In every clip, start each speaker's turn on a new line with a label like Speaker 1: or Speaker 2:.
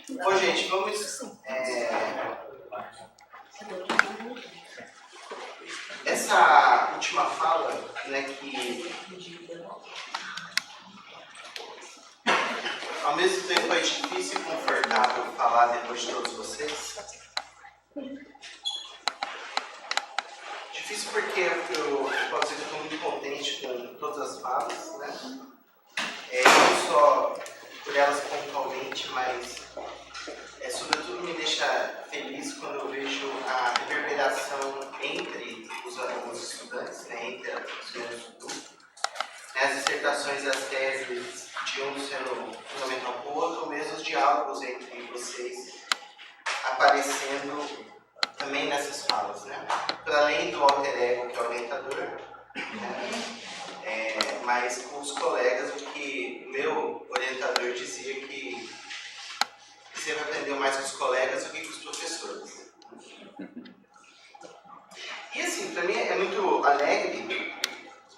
Speaker 1: Bom, gente, vamos... Essa última fala, né, que ao mesmo tempo é difícil e confortável falar depois de todos vocês. Difícil porque eu posso dizer que estou muito contente com todas as falas, né? Não só por elas pontualmente, mas sobretudo me deixa feliz quando eu vejo a reverberação entre os estudantes, né, entre os membros do grupo, né, as dissertações e as teses de um sendo fundamental para o outro, ou mesmo os diálogos entre vocês aparecendo também nessas falas, né? Para além do alter ego, que é o orientador, né, mas com os colegas, o que o meu orientador dizia que você vai aprender mais com os colegas do que com os professores. E assim, para mim é muito alegre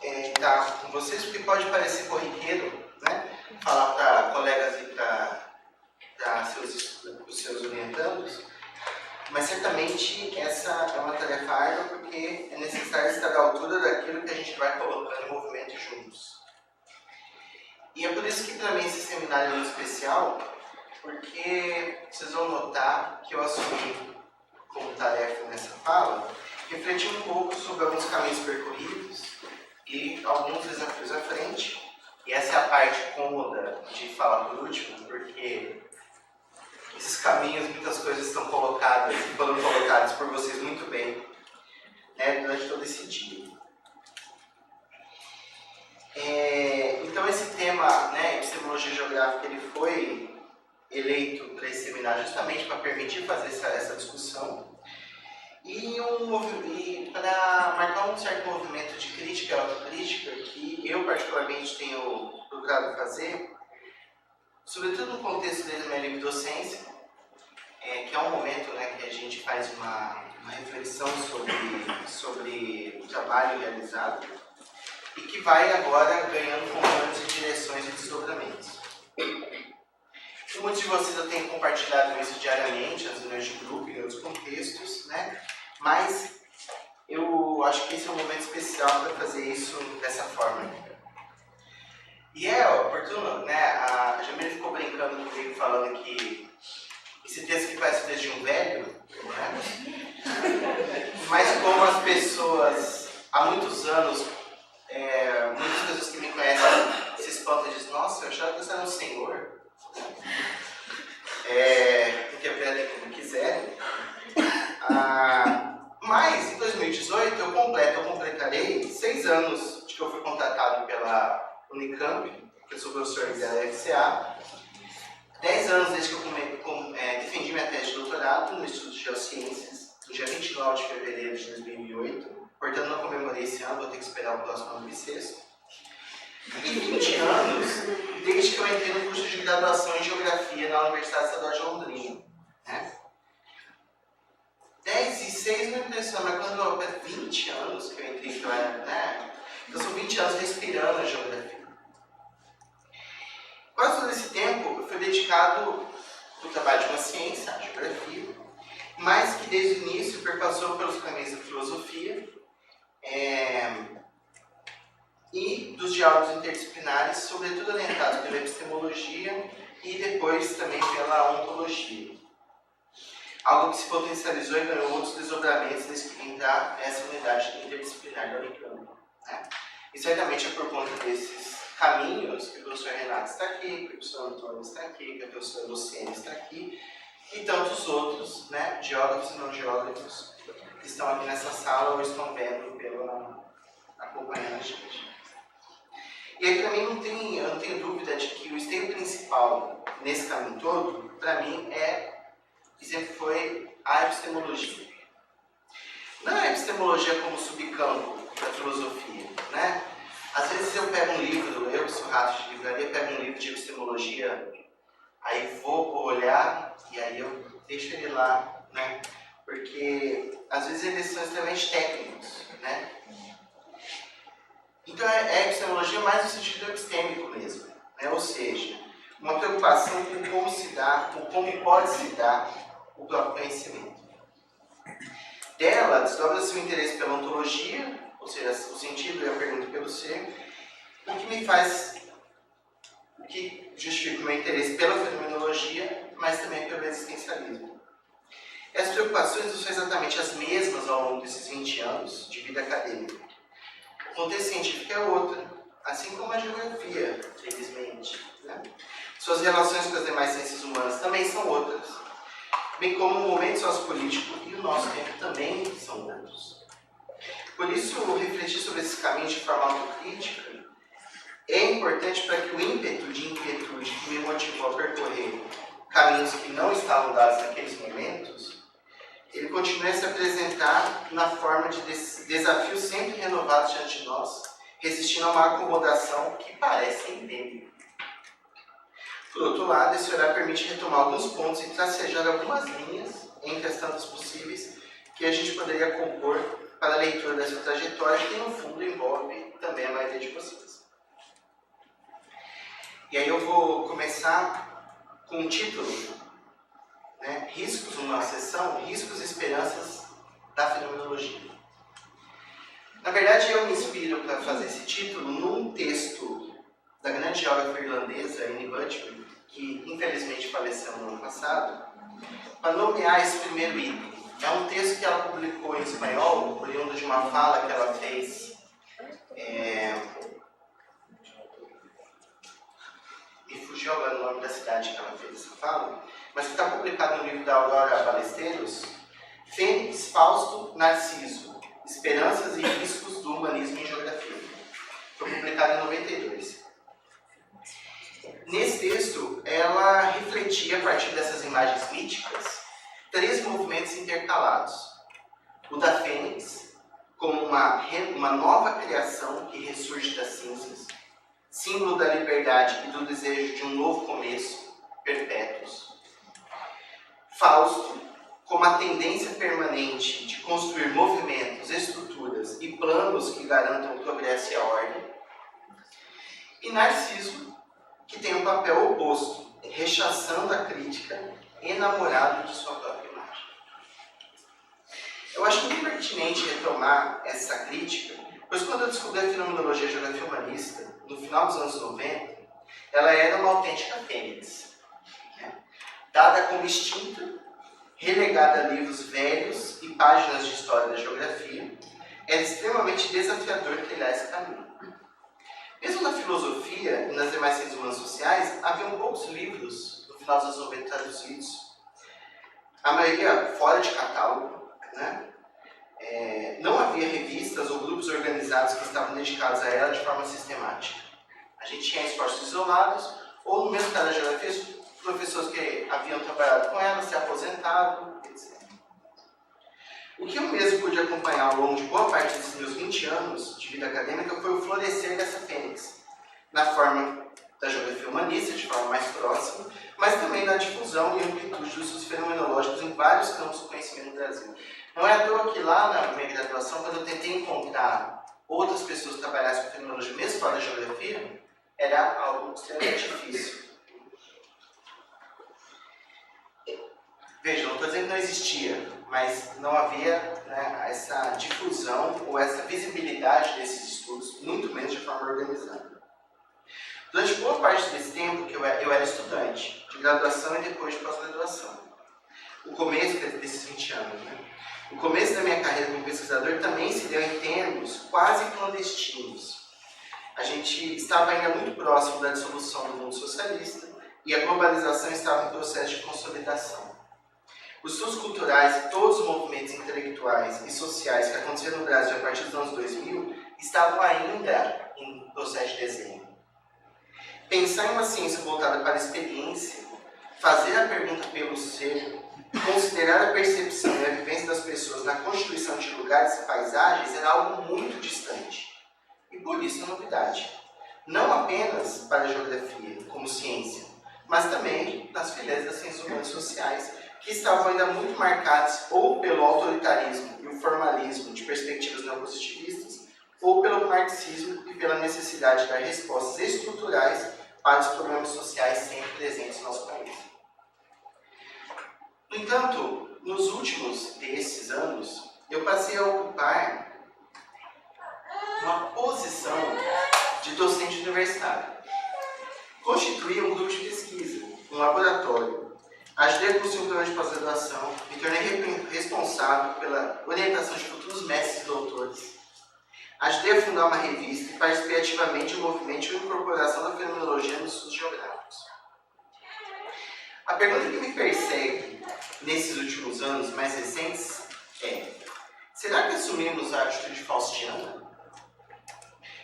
Speaker 1: estar com vocês, porque pode parecer corriqueiro, né? Falar para colegas e para os seus orientandos, mas certamente essa é uma tarefa árdua, porque é necessário estar à altura daquilo que a gente vai colocando em movimento juntos. E é por isso que para mim esse seminário é muito especial, porque vocês vão notar que eu assumi como tarefa nessa fala refletir um pouco sobre alguns caminhos percorridos e alguns desafios à frente. E essa é a parte cômoda de falar por último, porque esses caminhos, muitas coisas estão colocadas e foram colocadas por vocês muito bem, né, durante todo esse dia. Então esse tema, né, epistemologia geográfica, ele foi eleito para esse seminário justamente para permitir fazer essa discussão e para marcar um certo movimento de crítica e autocrítica que eu particularmente tenho procurado fazer, sobretudo no contexto da minha livre docência, que é um momento, né, que a gente faz uma reflexão sobre o trabalho realizado e que vai agora ganhando contornos e direções e desdobramentos. Muitos de vocês eu tenho compartilhado isso diariamente, nas reuniões de grupo e em outros contextos, né? Mas eu acho que esse é um momento especial para fazer isso dessa forma. E é oportuno, né? A Jamila ficou brincando comigo, falando que esse texto que parece o texto de um velho, né? Mas como as pessoas, há muitos anos, muitas pessoas que me conhecem se espantam e dizem: nossa, eu achava que você era um senhor. Interpretem como quiserem. Mas em 2018 eu completarei 6 anos de que eu fui contratado pela Unicamp, que eu sou professor da FCA, 10 anos desde que eu defendi minha tese de doutorado no Instituto de Geociências, no dia 29 de fevereiro de 2008, portanto não comemorei esse ano, vou ter que esperar o próximo ano bissexto. E 20 anos desde que eu entrei no curso de graduação em Geografia na Universidade Estadual de Londrina. Né? 10 e 6 não impressiona, mas quando eu 20 anos que eu entrei, então são 20 anos respirando a geografia. Quase todo esse tempo eu fui dedicado ao trabalho de uma ciência, a geografia, mas que desde o início perpassou pelos caminhos da filosofia e dos diálogos interdisciplinares, sobretudo orientados pela epistemologia e depois também pela ontologia. Algo que se potencializou e ganhou outros desdobramentos desde que entrar nessa unidade interdisciplinar da Unicamp. Né? E certamente é por conta desses caminhos que o professor Renato está aqui, que o professor Antônio está aqui, que a professora Luciene está aqui, e tantos outros, né, geógrafos e não geógrafos, que estão aqui nessa sala ou estão vendo acompanhando a gente. E aí, para mim, eu não tenho dúvida de que o esteio principal nesse caminho todo, para mim, e sempre foi a epistemologia. Não é a epistemologia como subcampo da filosofia, né? Às vezes eu pego um livro, eu que sou rato de livraria, pego um livro de epistemologia, aí vou olhar e aí eu deixo ele lá, né? Porque às vezes eles são extremamente técnicos, né? Então é a epistemologia mais no sentido epistêmico mesmo, né? Ou seja, uma preocupação com como se dá, ou como pode se dar o próprio conhecimento. Dela, desdobra-se o interesse pela ontologia, ou seja, o sentido e a pergunta pelo ser, o que justifica o meu interesse pela fenomenologia, mas também pelo existencialismo. Essas preocupações não são exatamente as mesmas ao longo desses 20 anos de vida acadêmica. O contexto científico é outro, assim como a geografia, felizmente, né? Suas relações com as demais ciências humanas também são outras, bem como o momento sociopolítico e o nosso tempo também são outros. Por isso, refletir sobre esses caminhos de forma autocrítica é importante para que o ímpeto de inquietude que me motivou a percorrer caminhos que não estavam dados naqueles momentos, ele continue a se apresentar na forma de desafios sempre renovados diante de nós, resistindo a uma acomodação que parece endêmica. Por outro lado, esse olhar permite retomar alguns pontos e tracejar algumas linhas, entre as tantas possíveis, que a gente poderia compor para a leitura dessa trajetória, que no fundo envolve também a maioria de vocês. E aí eu vou começar com um título, né? Riscos, uma seção, Riscos e Esperanças da Fenomenologia. Na verdade, eu me inspiro para fazer esse título num texto da grande geógrafa irlandesa, Annie Butchman, que infelizmente faleceu no ano passado, para nomear esse primeiro item. É um texto que ela publicou em espanhol, oriundo de uma fala que ela fez. Me fugiu agora o nome da cidade que ela fez essa fala, mas que está publicado no livro da Aurora Ballesteros, Fênix, Fausto, Narciso, Esperanças e Riscos do Humanismo em Geografia. Foi publicado em 92. Nesse texto, ela refletia, a partir dessas imagens míticas, 3 movimentos intercalados. O da Fênix, como uma nova criação que ressurge das cinzas, símbolo da liberdade e do desejo de um novo começo, perpétuos. Fausto, como a tendência permanente de construir movimentos, estruturas e planos que garantam o progresso e a ordem. E Narciso, que tem um papel oposto, rechaçando a crítica, enamorado de sua própria imagem. Eu acho muito pertinente retomar essa crítica, pois quando eu descobri a fenomenologia e a geografia humanista, no final dos anos 90, ela era uma autêntica fênix, né? Dada como extinta, relegada a livros velhos e páginas de história da geografia, era extremamente desafiador trilhar esse caminho. Mesmo na filosofia e nas demais ciências humanas sociais, haviam poucos livros, no final dos anos 90, traduzidos, a maioria fora de catálogo, né? Não havia revistas ou grupos organizados que estavam dedicados a ela de forma sistemática. A gente tinha esforços isolados, ou no mesmo caso da geografia, professores que haviam trabalhado com ela, se aposentado, etc. O que eu mesmo pude acompanhar ao longo de boa parte desses meus 20 anos de vida acadêmica foi o florescer dessa fênix, na forma da geografia humanista, de forma mais próxima, mas também na difusão e amplitude dos usos fenomenológicos em vários campos do conhecimento no Brasil. Não é à toa que lá na minha graduação, quando eu tentei encontrar outras pessoas que trabalhassem com fenomenologia, mesmo fora da geografia, era algo extremamente difícil. Veja, não estou dizendo que não existia, mas não havia, né, essa difusão ou essa visibilidade desses estudos, muito menos de forma organizada. Durante boa parte desse tempo que eu era estudante de graduação e depois de pós-graduação. O começo desses 20 anos, né? O começo da minha carreira como pesquisador também se deu em termos quase clandestinos. A gente estava ainda muito próximo da dissolução do mundo socialista e a globalização estava em processo de consolidação. Os estudos culturais e todos os movimentos intelectuais e sociais que aconteceram no Brasil a partir dos anos 2000 estavam ainda em processo de desenho. Pensar em uma ciência voltada para a experiência, fazer a pergunta pelo ser, considerar a percepção e a vivência das pessoas na constituição de lugares e paisagens era algo muito distante. E por isso a novidade. Não apenas para a geografia como ciência, mas também nas fileiras das ciências humanas e sociais, que estavam ainda muito marcadas ou pelo autoritarismo e o formalismo de perspectivas neopositivistas, ou pelo marxismo e pela necessidade de dar respostas estruturais para os problemas sociais sempre presentes no nosso país. No entanto, nos últimos desses anos, eu passei a ocupar uma posição de docente universitário. Constituí um grupo de pesquisa, um laboratório. Ajudei a construir um programa de pós-graduação, me tornei responsável pela orientação de futuros mestres e doutores. Ajudei a fundar uma revista e participei ativamente do movimento de incorporação da fenomenologia nos estudos geográficos. A pergunta que me persegue nesses últimos anos mais recentes é: será que assumimos a atitude faustiana?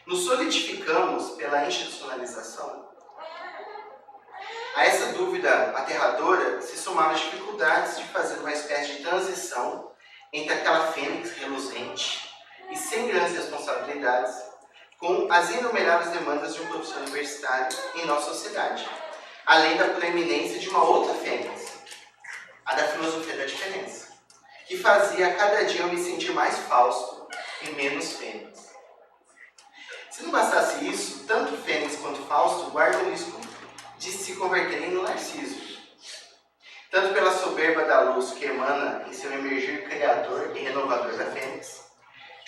Speaker 1: Nos solidificamos pela institucionalização? A essa dúvida aterradora se somaram as dificuldades de fazer uma espécie de transição entre aquela fênix reluzente e sem grandes responsabilidades, com as inumeráveis demandas de um professor universitário em nossa sociedade, além da proeminência de uma outra fênix, a da filosofia da diferença, que fazia a cada dia eu me sentir mais Fausto e menos fênix. Se não bastasse isso, tanto Fênix quanto Fausto guardam o risco de se converterem no Narciso, tanto pela soberba da luz que emana em seu emergir criador e renovador da Fênix,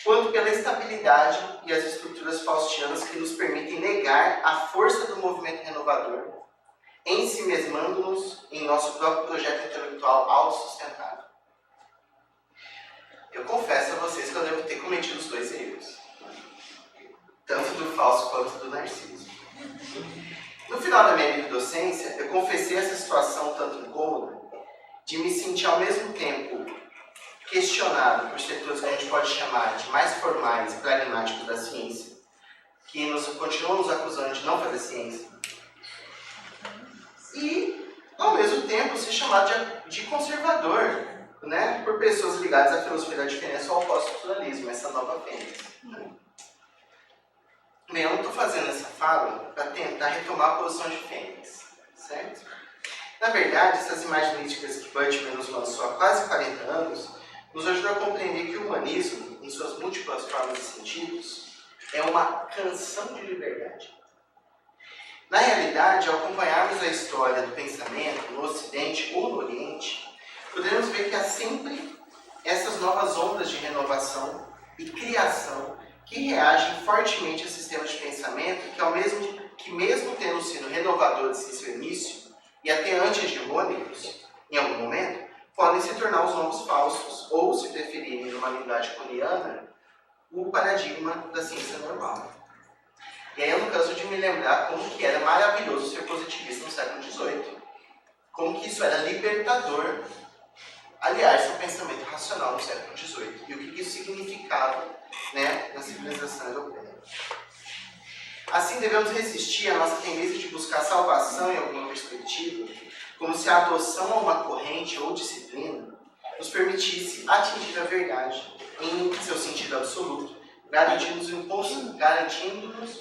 Speaker 1: quanto pela estabilidade e as estruturas faustianas que nos permitem negar a força do movimento renovador, ensimesmando-nos em nosso próprio projeto intelectual autossustentável. Eu confesso a vocês que eu devo ter cometido os dois erros, tanto do Fausto quanto do Narciso. No final da minha vida docência, eu confessei essa situação tanto incômoda de me sentir ao mesmo tempo questionado por setores que a gente pode chamar de mais formais e pragmáticos da ciência, que continuam nos acusando de não fazer ciência, e, ao mesmo tempo, ser chamado de conservador, né, por pessoas ligadas à filosofia da diferença ou ao pós-estruturalismo, essa nova fênix. Bem, eu não estou fazendo essa fala para tentar retomar a posição de fênix, certo? Na verdade, essas imagens místicas que Bultmann nos lançou há quase 40 anos nos ajudam a compreender que o humanismo, em suas múltiplas formas e sentidos, é uma canção de liberdade. Na realidade, ao acompanharmos a história do pensamento no Ocidente ou no Oriente, podemos ver que há sempre essas novas ondas de renovação e criação que reagem fortemente a sistemas de pensamento que mesmo tendo sido renovadores em seu início e até anti-hegemônicos, em algum momento, podem se tornar os novos Faustos, ou, se preferirem numa linguagem coniana, o paradigma da ciência normal. E aí eu não canso de me lembrar como que era maravilhoso ser positivista no século XVIII. Como que isso era libertador, aliás, do pensamento racional no século XVIII. E o que isso significava, né, na civilização europeia. Assim, devemos resistir à nossa tendência de buscar salvação em alguma perspectiva, como se a adoção a uma corrente ou disciplina nos permitisse atingir a verdade em seu sentido absoluto, garantindo-nos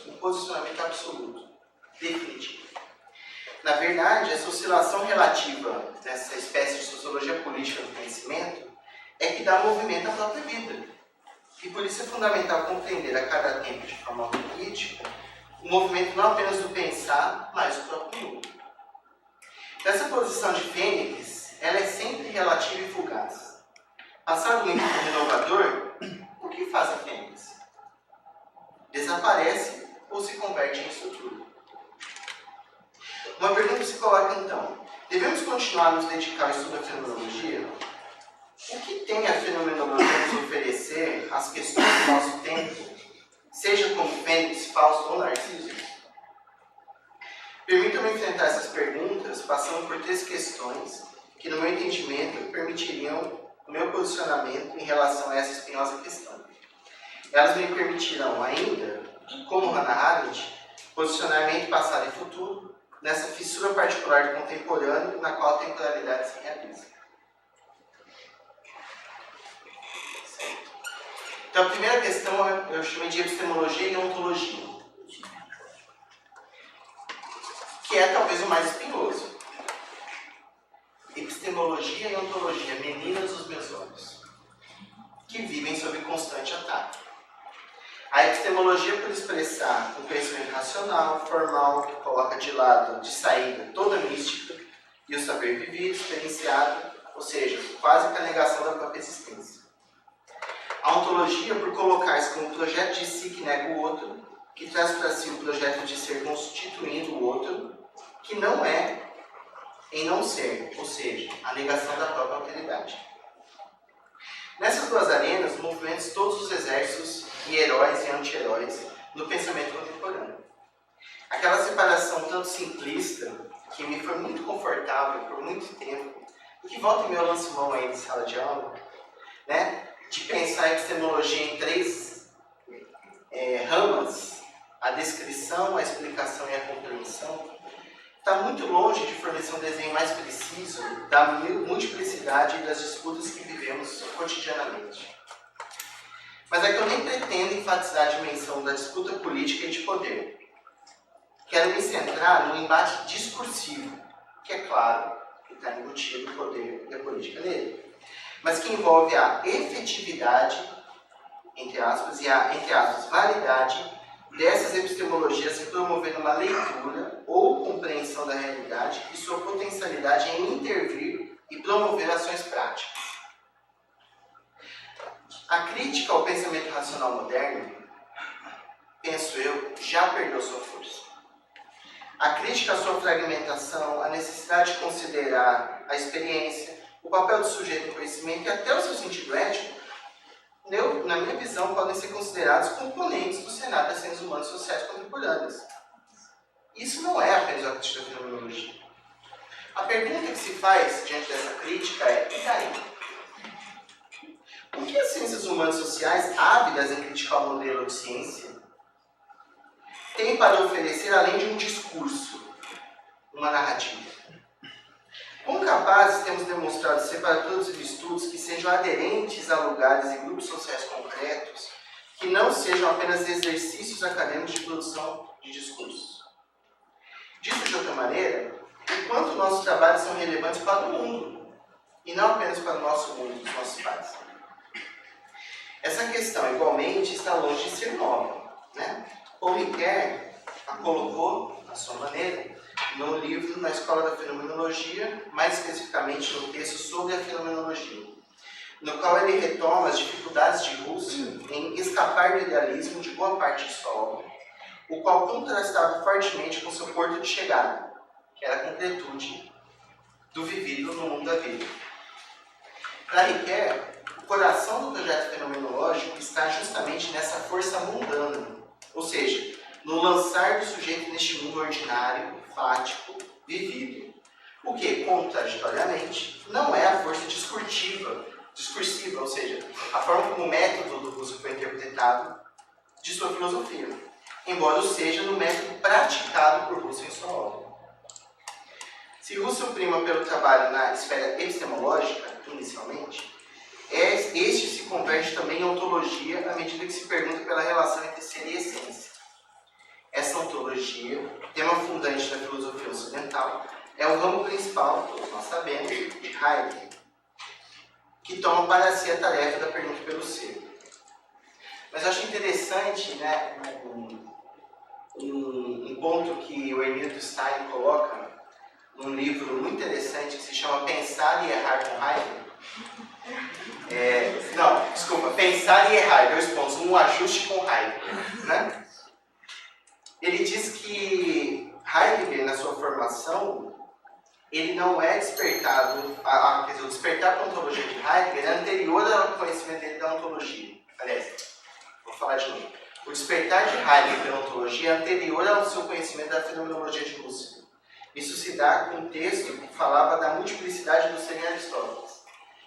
Speaker 1: um posicionamento absoluto, definitivo. Na verdade, essa oscilação relativa dessa espécie de sociologia política do conhecimento é que dá movimento à própria vida. E por isso é fundamental compreender a cada tempo de forma política o movimento não apenas do pensar, mas do próprio mundo. Essa posição de fênix, ela é sempre relativa e fugaz. Passado o ímpeto renovador, o que faz a fênix? Desaparece ou se converte em estrutura. Uma pergunta se coloca então: devemos continuar a nos dedicar ao estudo da fenomenologia? O que tem a fenomenologia a nos oferecer às questões do nosso tempo, seja como Fênix, Fausto ou Narciso? Permitam-me enfrentar essas perguntas passando por 3 questões que, no meu entendimento, permitiriam o meu posicionamento em relação a essa espinhosa questão. Elas me permitirão ainda, como Hannah Arendt, posicionamento passado e futuro nessa fissura particular do contemporâneo na qual a temporalidade se realiza. Certo. Então, a primeira questão eu chamei de epistemologia e ontologia, que é talvez o mais espinhoso. Epistemologia e ontologia, meninas dos meus olhos, que vivem sob constante ataque. A epistemologia, por expressar um conhecimento racional, formal, que coloca de lado, de saída, toda a mística e o saber vivido, experienciado, ou seja, quase que a negação da própria existência. A ontologia, por colocar-se como um projeto de si que nega o outro, que traz para si o projeto de ser constituindo o outro, que não é em não ser, ou seja, a negação da própria alteridade. Nessas duas arenas, movimentos todos os exércitos e heróis e anti-heróis no pensamento contemporâneo. Aquela separação tanto simplista, que me foi muito confortável por muito tempo, e que volta e meia eu lanço mão aí de sala de aula, né? De pensar a epistemologia em três ramas, a descrição, a explicação e a compreensão, está muito longe de fornecer um desenho mais preciso da multiplicidade das disputas que vivemos cotidianamente. Mas é que eu nem pretendo enfatizar a dimensão da disputa política e de poder. Quero me centrar no embate discursivo, que é claro que está embutido o poder e a política nele, mas que envolve a efetividade, entre aspas, e a, entre aspas, validade dessas epistemologias em promover uma leitura ou compreensão da realidade e sua potencialidade em intervir e promover ações práticas. A crítica ao pensamento racional moderno, penso eu, já perdeu sua força. A crítica à sua fragmentação, a necessidade de considerar a experiência, o papel do sujeito no conhecimento e até o seu sentido ético, na minha visão, podem ser considerados componentes do cenário das ciências humanas e sociais contemporâneas. Isso não é apenas a crítica da fenomenologia. A pergunta que se faz diante dessa crítica é: e daí? O que as ciências humanas e sociais, ávidas em criticar o modelo de ciência, têm para oferecer além de um discurso, uma narrativa? Quão capazes temos demonstrado ser para produzir estudos que sejam aderentes a lugares e grupos sociais concretos, que não sejam apenas exercícios acadêmicos de produção de discursos? Dito de outra maneira, o quanto nossos trabalhos são relevantes para o mundo, e não apenas para o nosso mundo, dos nossos pais. Essa questão, igualmente, está longe de ser nova, né? Paul Ricoeur a colocou, à sua maneira, no livro Na Escola da Fenomenologia, mais especificamente no texto sobre a fenomenologia, no qual ele retoma as dificuldades de Russell em escapar do idealismo de boa parte de sua obra, o qual contrastava fortemente com seu porto de chegada, que era a concretude do vivido no mundo da vida. Para Ricoeur, o coração do projeto fenomenológico está justamente nessa força mundana, ou seja, no lançar do sujeito neste mundo ordinário, fático, vivido, o que, contraditoriamente, não é a força discursiva, ou seja, a forma como o método do Russell foi interpretado de sua filosofia, embora o seja no método praticado por Russell em sua obra. Se Russell prima pelo trabalho na esfera epistemológica, inicialmente, este se converte também em ontologia à medida que se pergunta pela relação entre ser e essência. Essa ontologia, tema fundante da filosofia ocidental, é o ramo principal, todos nós sabemos, de Heidegger, que toma para si a tarefa da pergunta pelo ser. Mas eu acho interessante, né, um ponto que o Emílio Stein coloca num livro muito interessante que se chama Pensar e Errar com Heidegger. Pensar e Errar, 2 pontos, um ajuste com Heidegger, né? Ele diz que Heidegger, na sua formação, ele não é despertado, o despertar para a ontologia de Heidegger é anterior ao conhecimento dele da ontologia. Aliás, vou falar de novo. O despertar de Heidegger pela ontologia é anterior ao seu conhecimento da fenomenologia de Russell. Isso se dá com um texto que falava da multiplicidade do ser em Aristóteles.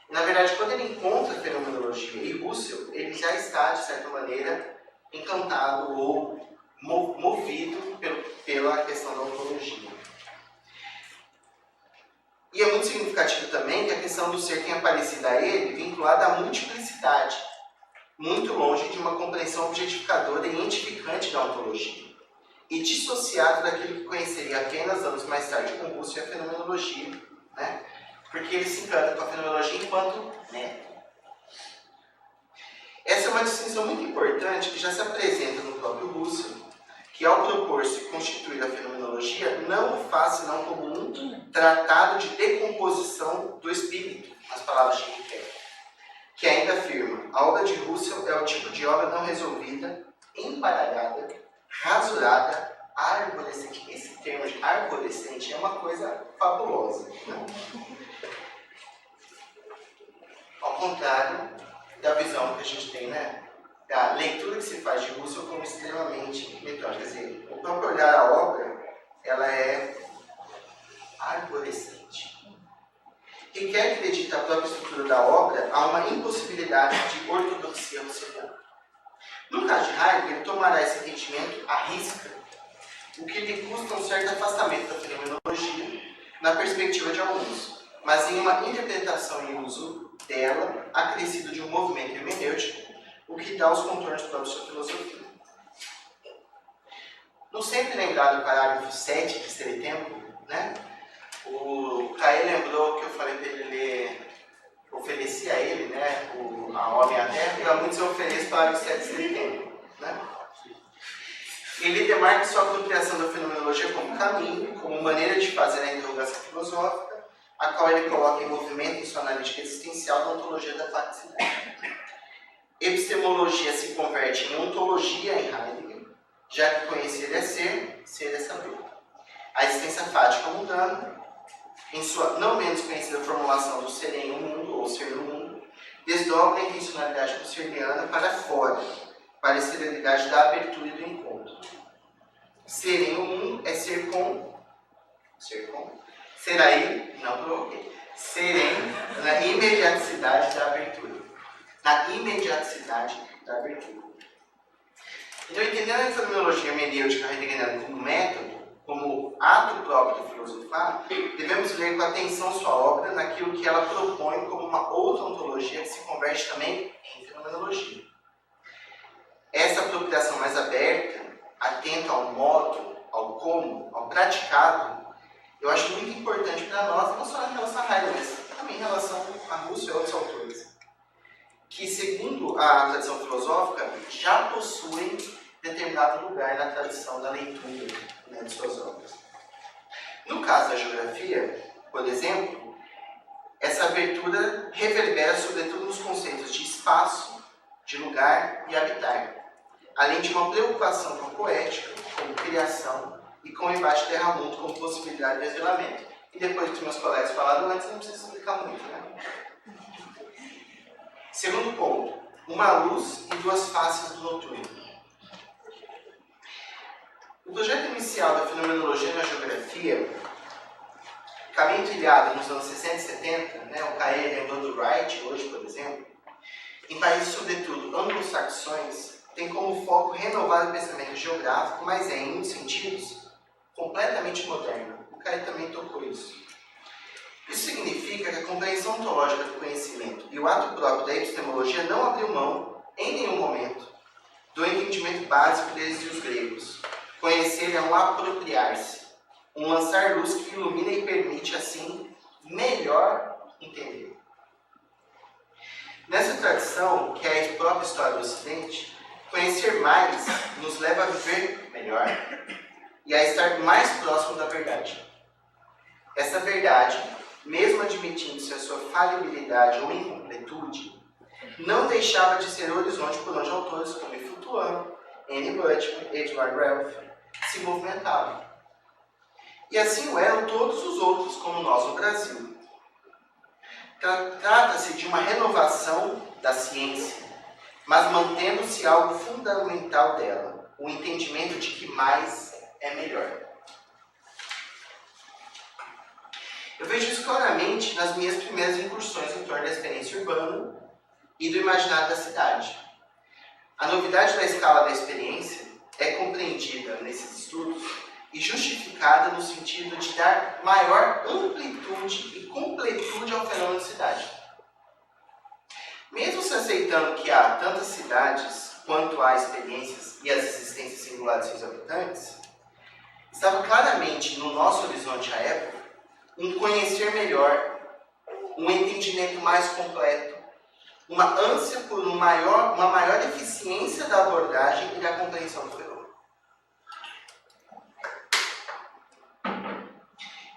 Speaker 1: E, na verdade, quando ele encontra a fenomenologia e Russell, ele já está, de certa maneira, encantado ou movido pela questão da ontologia. E é muito significativo também que a questão do ser tenha aparecido a ele vinculada à multiplicidade, muito longe de uma compreensão objetificadora e identificante da ontologia, e dissociado daquilo que conheceria apenas anos mais tarde com Russell e a fenomenologia, né? Porque ele se encanta com a fenomenologia enquanto método. Essa Essa é uma distinção muito importante que já se apresenta no próprio Russell, que ao propor-se constituir a fenomenologia, não o faz senão como um tratado de decomposição do espírito, nas palavras de Riquet, que ainda afirma: a obra de Russell é o tipo de obra não resolvida, embaralhada, rasurada, arborescente. Esse termo de arborescente é uma coisa fabulosa, né? Ao contrário da visão que a gente tem, né? Da leitura que se faz de Russell como extremamente metódica. Quer dizer, o próprio olhar a obra, ela é arborescente. Quem quer acreditar a própria estrutura da obra, há uma impossibilidade de ortodoxia russeliana. No caso de Heidegger, ele tomará esse entendimento à risca, o que lhe custa um certo afastamento da fenomenologia na perspectiva de alguns, mas em uma interpretação e uso dela acrescido de um movimento hermenêutico, o que dá os contornos próprios da filosofia. No sempre lembrado parágrafo 7 de Ser e Tempo, né? O Caê lembrou que eu falei para ele ler, ofereci a ele, né, a Homem e a Terra, e a muitos eu ofereço para o 7 de Ser e Tempo, né? Ele demarca sua apropriação da fenomenologia como caminho, como maneira de fazer a interrogação filosófica, a qual ele coloca em movimento em sua analítica existencial da ontologia da facticidade. Epistemologia se converte em ontologia em Heidegger, já que conhecer é ser, ser é saber. A existência fática mudando, em sua não menos conhecida formulação do ser em um mundo, ou ser no mundo, desdobra a intencionalidade husserliana para fora, para a exterioridade da abertura e do encontro. Ser em um mundo é ser com, ser aí, não provoquei, ser em, na imediaticidade da abertura. Na imediaticidade da abertura. Então, entendendo a fenomenologia hermenêutica heideggeriana como método, como ato próprio do filosofar, devemos ler com atenção sua obra naquilo que ela propõe como uma outra ontologia que se converte também em fenomenologia. Essa apropriação mais aberta, atenta ao modo, ao como, ao praticado, eu acho muito importante para nós, não só em relação a Heidegger, mas também em relação a Russell e outros autores, que, segundo a tradição filosófica, já possuem determinado lugar na tradição da leitura, né, de suas obras. No caso da geografia, por exemplo, essa abertura reverbera sobretudo nos conceitos de espaço, de lugar e habitar, além de uma preocupação com a poética, como criação, e com o embate terra-mundo como possibilidade de isolamento. E depois que meus colegas falaram antes, não precisa explicar muito, né? Segundo ponto, uma luz e duas faces do noturno. O projeto inicial da fenomenologia na geografia, caminho trilhado nos anos 60 e 70, né, o Caê lembrou do Wright hoje, por exemplo, em países, sobretudo, anglo-saxões, tem como foco renovar o pensamento geográfico, mas é, em muitos sentidos, completamente moderno. O Caê também tocou isso. Isso significa que a compreensão ontológica do conhecimento e o ato próprio da epistemologia não abriu mão, em nenhum momento, do entendimento básico desde os gregos. Conhecer é um apropriar-se, um lançar luz que ilumina e permite, assim, melhor entender. Nessa tradição, que é a própria história do Ocidente, conhecer mais nos leva a viver melhor e a estar mais próximo da verdade. Essa verdade, mesmo admitindo-se a sua falibilidade ou incompletude, não deixava de ser horizonte por onde autores como Foutuan, Annie Butchman, Edward Ralph se movimentavam. E assim o eram todos os outros, como nós no Brasil. Trata-se de uma renovação da ciência, mas mantendo-se algo fundamental dela, o entendimento de que mais é melhor. Eu vejo isso claramente nas minhas primeiras incursões em torno da experiência urbana e do imaginário da cidade. A novidade da escala da experiência é compreendida nesses estudos e justificada no sentido de dar maior amplitude e completude ao fenômeno de cidade. Mesmo se aceitando que há tantas cidades quanto há experiências e as existências singulares de seus habitantes, estava claramente no nosso horizonte à época um conhecer melhor, um entendimento mais completo, uma ânsia por uma maior eficiência da abordagem e da compreensão do fenômeno.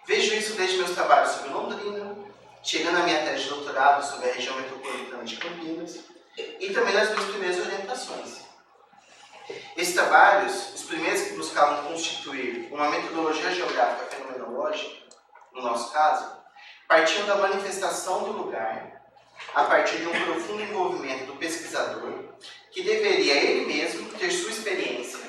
Speaker 1: Vejo isso desde meus trabalhos sobre Londrina, chegando à minha tese de doutorado sobre a região metropolitana de Campinas, e também nas minhas primeiras orientações. Esses trabalhos, os primeiros que buscavam constituir uma metodologia geográfica fenomenológica, no nosso caso, partiam da manifestação do lugar, a partir de um profundo envolvimento do pesquisador, que deveria ele mesmo ter sua experiência,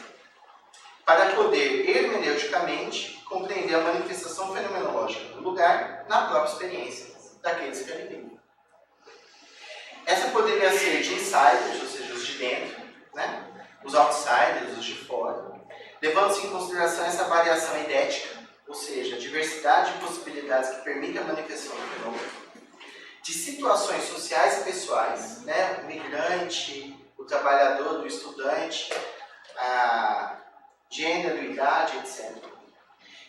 Speaker 1: para poder hermeneuticamente compreender a manifestação fenomenológica do lugar na própria experiência daqueles que ali vivem. Essa poderia ser de insiders, ou seja, os de dentro, né? Os outsiders, os de fora, levando-se em consideração essa variação idética, ou seja, a diversidade de possibilidades que permite a manifestação do fenômeno, de situações sociais e pessoais, né? O migrante, o trabalhador, o estudante, a gênero, idade, etc.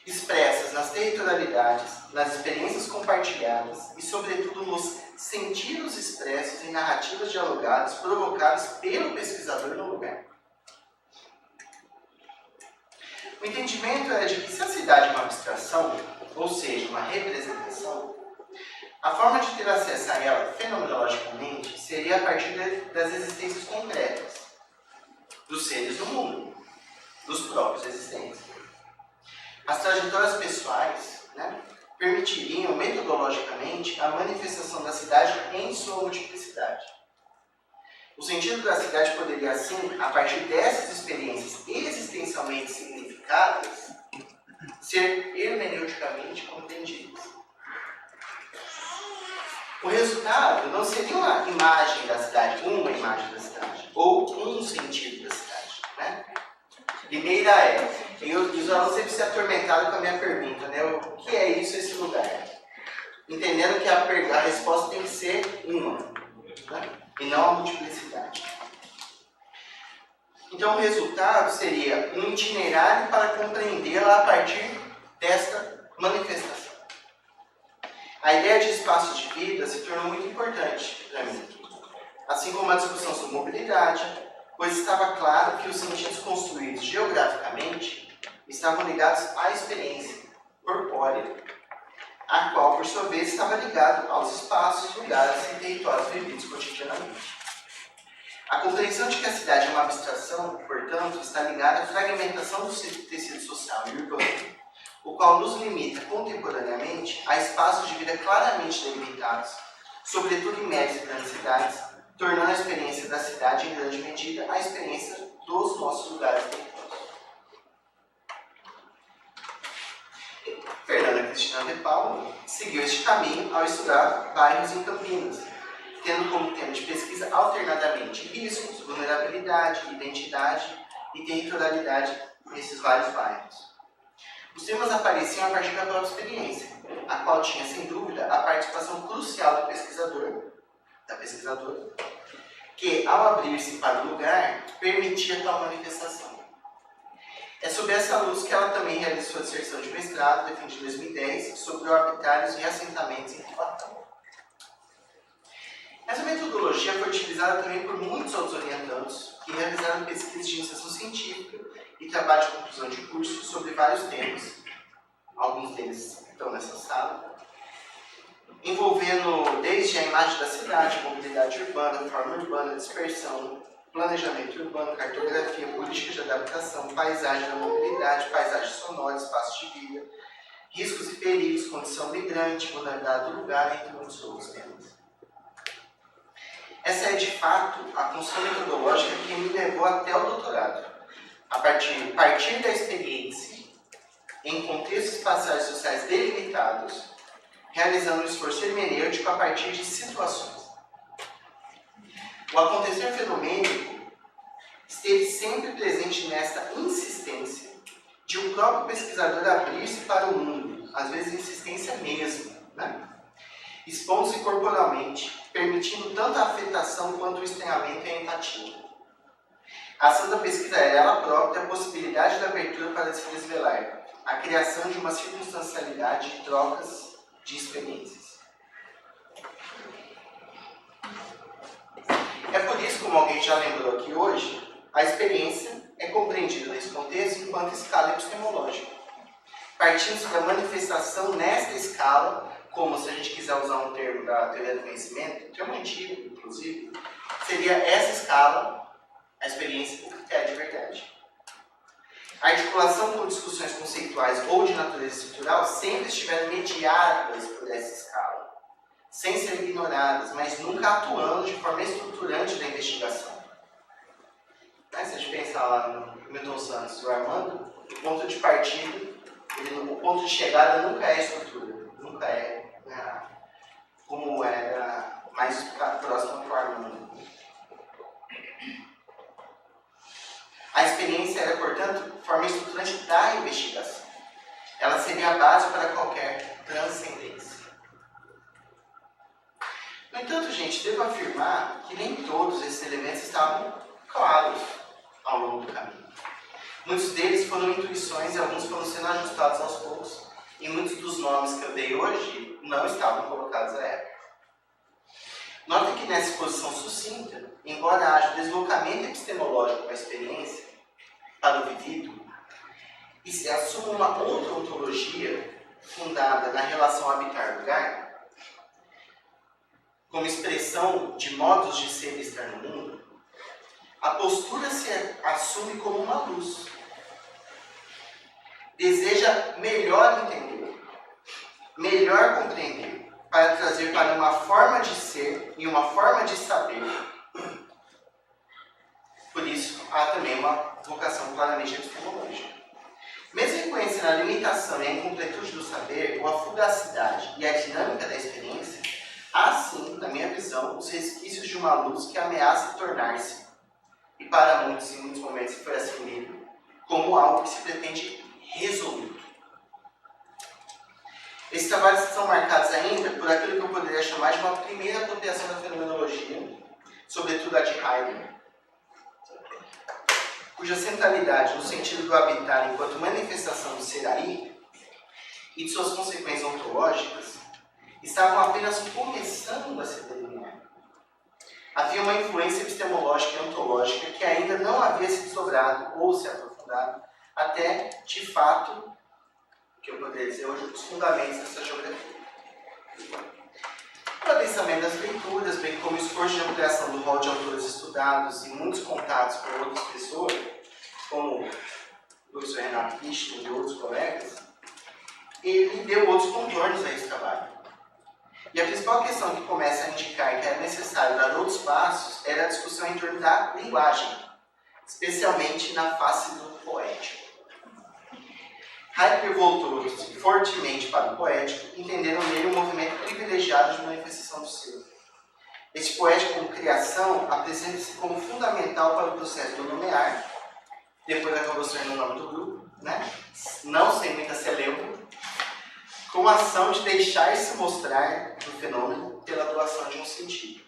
Speaker 1: Expressas nas territorialidades, nas experiências compartilhadas e, sobretudo, nos sentidos expressos em narrativas dialogadas provocadas pelo pesquisador no lugar. O entendimento é de que se a cidade é uma abstração, ou seja, uma representação, a forma de ter acesso a ela fenomenologicamente seria a partir das existências concretas, dos seres do mundo, dos próprios existentes. As trajetórias pessoais, né, permitiriam metodologicamente a manifestação da cidade em sua multiplicidade. O sentido da cidade poderia, assim, a partir dessas experiências existencialmente significadas, ser hermeneuticamente compreendidas. O resultado não seria uma imagem da cidade, ou um sentido da cidade, né? Primeira e os alunos sempre se atormentaram com a minha pergunta, né? O que é isso, esse lugar? Entendendo que a resposta tem que ser uma, né? E não a multiplicidade. Então o resultado seria um itinerário para compreendê-la a partir desta manifestação. A ideia de espaço de vida se tornou muito importante para mim, assim como a discussão sobre mobilidade, pois estava claro que os sentidos construídos geograficamente estavam ligados à experiência corpórea, a qual, por sua vez, estava ligado aos espaços, lugares e territórios vividos cotidianamente. A compreensão de que a cidade é uma abstração, portanto, está ligada à fragmentação do tecido social e urbano, o qual nos limita contemporaneamente a espaços de vida claramente delimitados, sobretudo em médias e grandes cidades, tornando a experiência da cidade, em grande medida, a experiência dos nossos lugares territórios. Fernanda Cristina de Paula seguiu este caminho ao estudar bairros em Campinas, tendo como tema de pesquisa alternadamente riscos, vulnerabilidade, identidade e territorialidade nesses vários bairros. Os temas apareciam a partir da própria experiência, a qual tinha, sem dúvida, a participação crucial do pesquisador, da pesquisadora, que, ao abrir-se para o lugar, permitia tal manifestação. É sob essa luz que ela também realizou a dissertação de mestrado, defendida em 2010, sobre o habitários e assentamentos em Platão. Essa metodologia foi utilizada também por muitos outros orientandos que realizaram pesquisas de iniciação científica e trabalho de conclusão de curso sobre vários temas, alguns deles estão nessa sala, envolvendo desde a imagem da cidade, mobilidade urbana, forma urbana, dispersão, planejamento urbano, cartografia, política de adaptação, paisagem da mobilidade, paisagem sonora, espaço de vida, riscos e perigos, condição migrante, vulnerabilidade do lugar, entre muitos outros temas. Essa é, de fato, a construção metodológica que me levou até o doutorado, a partir da experiência, em contextos espaciais e sociais delimitados, realizando um esforço hermenêutico a partir de situações. O acontecer fenomênico esteve sempre presente nesta insistência de um próprio pesquisador abrir-se para o mundo, às vezes insistência mesmo, né? Expondo-se corporalmente, permitindo tanto a afetação quanto o estranhamento e a empatia. A ação da pesquisa era ela própria a possibilidade da abertura para se desvelar, a criação de uma circunstancialidade de trocas de experiências. como alguém já lembrou aqui hoje, a experiência é compreendida nesse contexto enquanto escala epistemológica. Partindo-se da manifestação nesta escala, como se a gente quiser usar um termo da teoria do conhecimento, termo antigo, inclusive, seria essa escala, a experiência, o critério de verdade. A articulação com discussões conceituais ou de natureza estrutural sempre estiveram mediadas por essa escala, sem ser ignoradas, mas nunca atuando de forma estruturante da investigação. Se a gente pensar lá no Milton Santos e o Armando, o ponto de partida, o ponto de chegada nunca é a estrutura, nunca é como era mais próximo do Armando. A experiência era, portanto, forma estruturante da investigação. Ela seria a base para qualquer transcendência. No entanto, gente, devo afirmar que nem todos esses elementos estavam claros ao longo do caminho. Muitos deles foram intuições e alguns foram sendo ajustados aos poucos. E muitos dos nomes que eu dei hoje não estavam colocados à época. Notem que nessa exposição sucinta, embora haja deslocamento epistemológico da experiência para o vivido, e se assuma uma outra ontologia fundada na relação habitar-lugar, como expressão de modos de ser e estar no mundo, a postura se assume como uma luz. Deseja melhor entender, melhor compreender, para trazer para uma forma de ser e uma forma de saber. Por isso, há também uma vocação claramente epistemológica. Mesmo reconhecendo a limitação e a incompletude do saber, ou a fugacidade e a dinâmica da experiência, há sim, na minha visão, os resquícios de uma luz que ameaça tornar-se, e para muitos, em muitos momentos, foi assim lido, como algo que se pretende resoluto. Esses trabalhos são marcados ainda por aquilo que eu poderia chamar de uma primeira apropriação da fenomenologia, sobretudo a de Heidegger, cuja centralidade no sentido do habitar enquanto manifestação do ser aí e de suas consequências ontológicas estavam apenas começando a se delinear. Havia uma influência epistemológica e ontológica que ainda não havia se desdobrado ou se aprofundado até, de fato, que eu poderia dizer hoje, os fundamentos dessa geografia. O adensamento das leituras, bem como o esforço de ampliação do rol de autores estudados e muitos contatos com outras pessoas, como o professor Renato Kirchner e outros colegas, ele deu outros contornos a esse trabalho. E a principal questão que começa a indicar que era necessário dar outros passos era a discussão em torno da linguagem, especialmente na face do poético. Heidegger voltou-se fortemente para o poético, entendendo nele um movimento privilegiado de manifestação do ser. Este poético como criação apresenta-se como fundamental para o processo do nomear, depois acabou sendo o nome do grupo, não sem muita celeuma, com a ação de deixar-se mostrar no fenômeno pela doação de um sentido.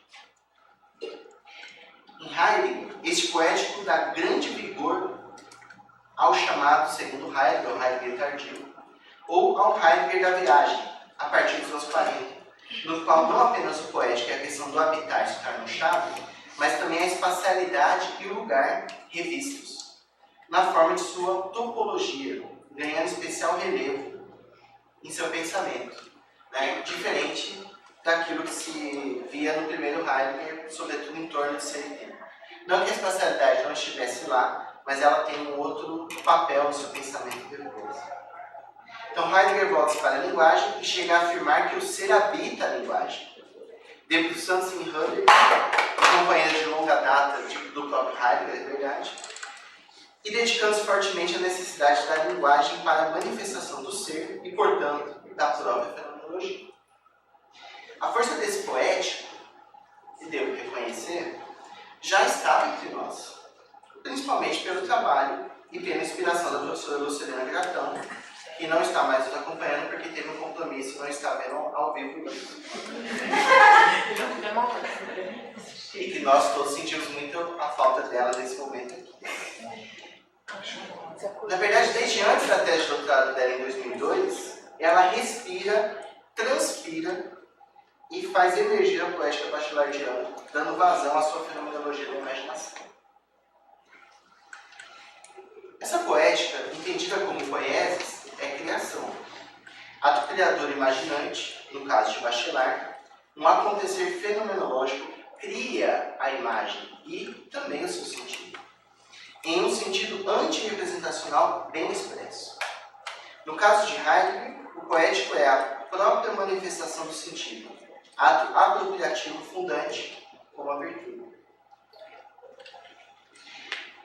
Speaker 1: Em Heidegger, este poético dá grande vigor ao chamado, segundo Heidegger, ao Heidegger tardio, ou ao Heidegger da viagem, a partir dos anos 40, no qual não apenas o poético é a questão do habitar se torna chave, mas também a espacialidade e o lugar revistos, na forma de sua topologia, ganhando especial relevo em seu pensamento, diferente daquilo que se via no primeiro Heidegger, sobretudo em torno de ser e tempo. Não que a espacialidade não estivesse lá, mas ela tem um outro papel no seu pensamento depois. Então Heidegger volta-se para a linguagem e chega a afirmar que o ser habita a linguagem. Debruçando-se em Husserl, companheiro de longa data do próprio Heidegger, é verdade, e dedicando-se fortemente à necessidade da linguagem para a manifestação do ser e, portanto, da própria fenomenologia. A força desse poético, que devo reconhecer, já estava entre nós, principalmente pelo trabalho e pela inspiração da professora Lucilena Gratão, que não está mais nos acompanhando porque teve um compromisso e não está vendo ao vivo isso. E que nós todos sentimos muito a falta dela nesse momento aqui. Na verdade, desde antes da tese de doutorado dela em 2002, ela respira, transpira e faz emergir a poética bachelardiana, dando vazão à sua fenomenologia da imaginação. Essa poética, entendida como poiesis, é criação. Ato criador imaginante, no caso de Bachelard, um acontecer fenomenológico cria a imagem e também o seu sentido, em um sentido antirrepresentacional bem expresso. No caso de Heidegger, o poético é a própria manifestação do sentido, ato apropriativo fundante como a virtude.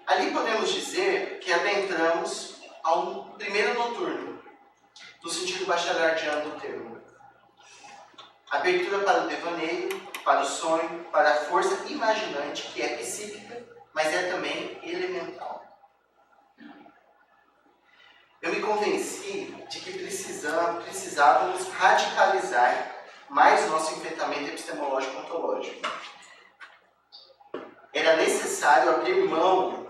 Speaker 1: Ali podemos dizer que adentramos ao primeiro noturno, no sentido bachelardiano do termo. Abertura para o devaneio, para o sonho, para a força imaginante que é psíquica, mas é também elemental. Eu me convenci de que precisávamos radicalizar mais nosso enfrentamento epistemológico ontológico. Era necessário abrir mão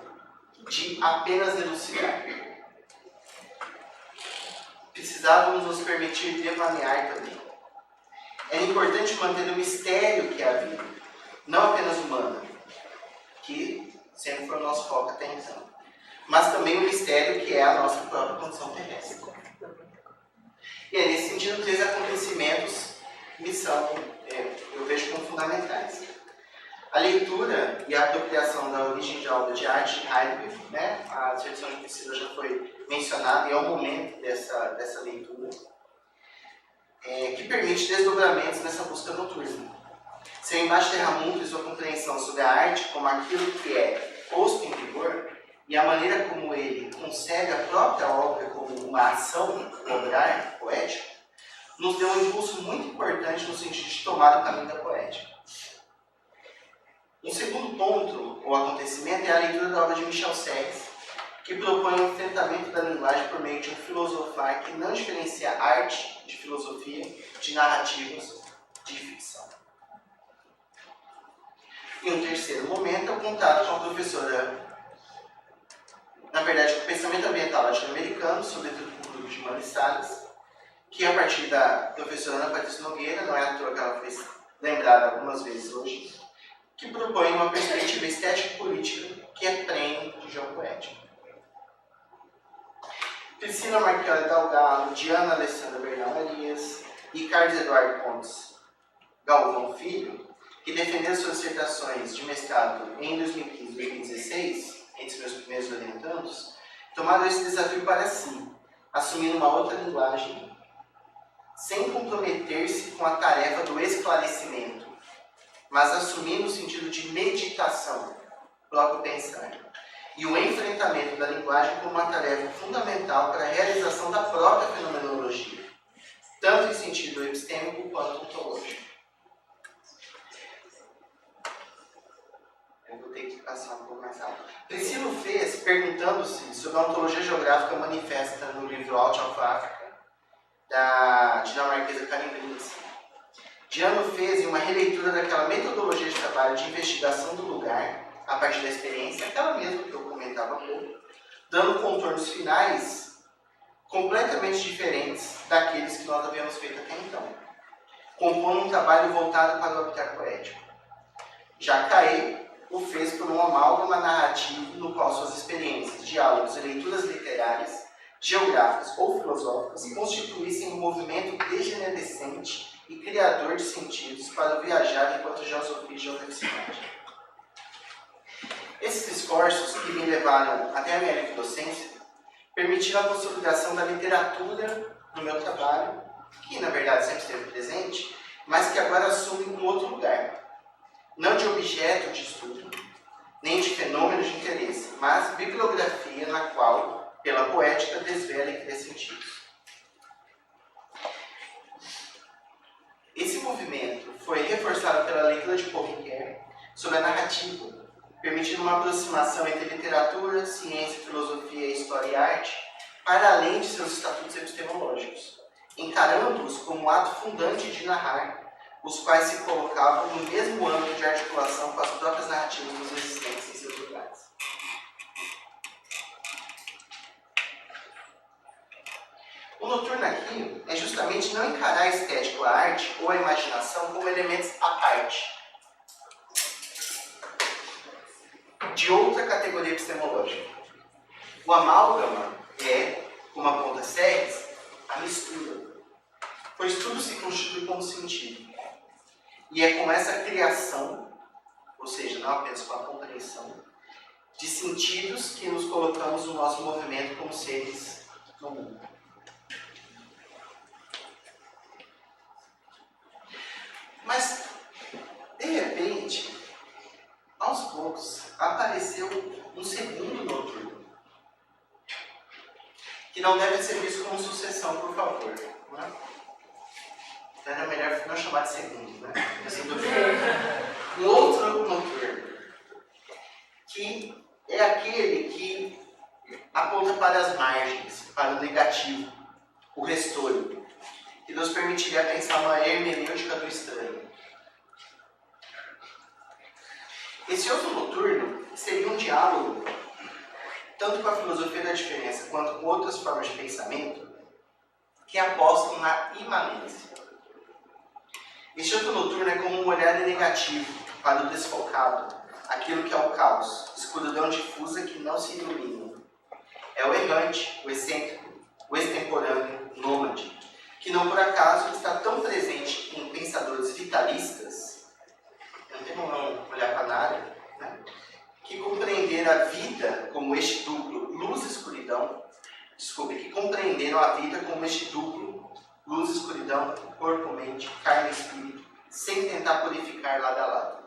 Speaker 1: de apenas elucidar. Precisávamos nos permitir devanear também. Era importante manter o mistério que é a vida, não apenas humana, que sempre foi o nosso foco até então, mas também o mistério que é a nossa própria condição terrestre. E aí, nesse sentido, três acontecimentos me são, eu vejo como fundamentais. A leitura e a apropriação da origem de obra de arte de Heidegger, né? A dissertação de Priscila já foi mencionada e é o momento dessa leitura, que permite desdobramentos nessa busca noturna. Seu embate terramundo e sua compreensão sobre a arte como aquilo que é posto em vigor e a maneira como ele concebe a própria obra como uma ação, obrar, poética, nos deu um impulso muito importante no sentido de tomar o caminho da poética. Um segundo ponto, ou acontecimento, é a leitura da obra de Michel Serres, que propõe o enfrentamento da linguagem por meio de um filosofar que não diferencia arte de filosofia, de narrativas, de ficção. E um terceiro momento é o contato com a professora, na verdade, com o pensamento ambiental latino-americano, sobretudo com o grupo de Mano Salles, que a partir da professora Ana Patrícia Nogueira, não é à toa que ela foi lembrada algumas vezes hoje, que propõe uma perspectiva estético-política que é prêmio de geopoética. Priscila Marchiori Delgado, Diana Alessandra Bernal Marias e Carlos Eduardo Pontes Galvão Filho, que defenderam suas dissertações de mestrado em 2015 e 2016, entre meus primeiros orientandos, tomaram esse desafio para si, assumindo uma outra linguagem, sem comprometer-se com a tarefa do esclarecimento, mas assumindo o sentido de meditação, próprio pensar, e o enfrentamento da linguagem como uma tarefa fundamental para a realização da própria fenomenologia, tanto em sentido epistêmico quanto ontológico. Eu vou ter que passar um pouco mais rápido. Priscila fez perguntando-se sobre a ontologia geográfica manifesta no livro Out of Africa, da dinamarquesa Karin Brins. Diana fez uma releitura daquela metodologia de trabalho de investigação do lugar, a partir da experiência, aquela mesma que eu comentava há pouco, dando contornos finais completamente diferentes daqueles que nós havíamos feito até então, compondo um trabalho voltado para o habitat poético. Já Caê o fez por um amálgama narrativo no qual suas experiências, diálogos e leituras literárias, geográficas ou filosóficas constituíssem um movimento degenerescente e criador de sentidos para o viajar enquanto filosofia e geograficidade. Esses esforços que me levaram até a minha liquidocência permitiram a consolidação da literatura no meu trabalho, que na verdade sempre esteve presente, mas que agora assume um outro lugar. Não de objeto de estudo, nem de fenômeno de interesse, mas bibliografia na qual, pela poética, desvela e cria sentidos. Esse movimento foi reforçado pela leitura de Paul Ricoeur sobre a narrativa, permitindo uma aproximação entre literatura, ciência, filosofia, história e arte, para além de seus estatutos epistemológicos, encarando-os como um ato fundante de narrar, os quais se colocavam no mesmo âmbito de articulação com as próprias narrativas dos existentes em seus lugares. O noturno aqui é justamente não encarar a estética ou a arte ou a imaginação como elementos à parte de outra categoria epistemológica. O amálgama é, como aponta Serres, a mistura, pois tudo se constitui como sentido. E é com essa criação, ou seja, não apenas com a compreensão, de sentidos que nos colocamos no nosso movimento como seres no mundo. Mas, de repente, aos poucos, apareceu um segundo noturno, que não deve ser visto como sucessão, por favor. Não é? Então é melhor não chamar de segundo, né? Um outro noturno, que é aquele que aponta para as margens, para o negativo, o restolho, que nos permitiria pensar uma hermenêutica do estranho. Esse outro noturno seria um diálogo, tanto com a filosofia da diferença quanto com outras formas de pensamento, que apostam na imanência. Este outro noturno é como um olhar negativo para o desfocado, aquilo que é o caos, escuridão difusa que não se ilumina. É o errante, o excêntrico, o extemporâneo, nômade, que não por acaso está tão presente em pensadores vitalistas, não tem como não olhar para nada, né? Que compreender a vida como este duplo luz-escuridão, que compreenderam a vida como este duplo luz-escuridão, corpo-mente, carne-espírito, sem tentar purificar lado a lado.